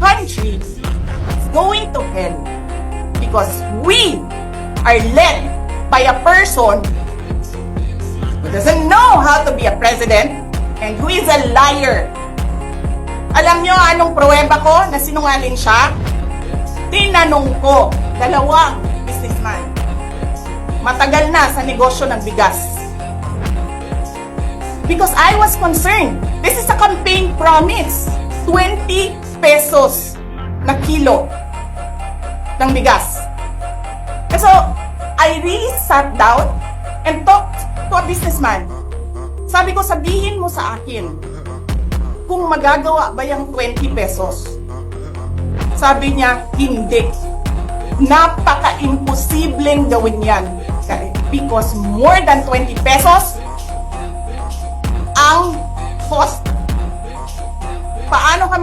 country is going to hell because we are led by a person who doesn't know how to be a president and who is a liar. Alam nyo anong pruweba ko na sinungaling siya? Tinanong ko, dalawang businessman. Matagal na sa negosyo ng bigas. Because I was concerned. This is a campaign promise. 20 pesos na kilo ng bigas. So, I really sat down and talked to a businessman. Sabi ko, sabihin mo sa akin kung magagawa ba yung 20 pesos. Sabi niya, hindi. Napaka-imposibleng gawin yan. Because more than 20 pesos ang cost. Paano ka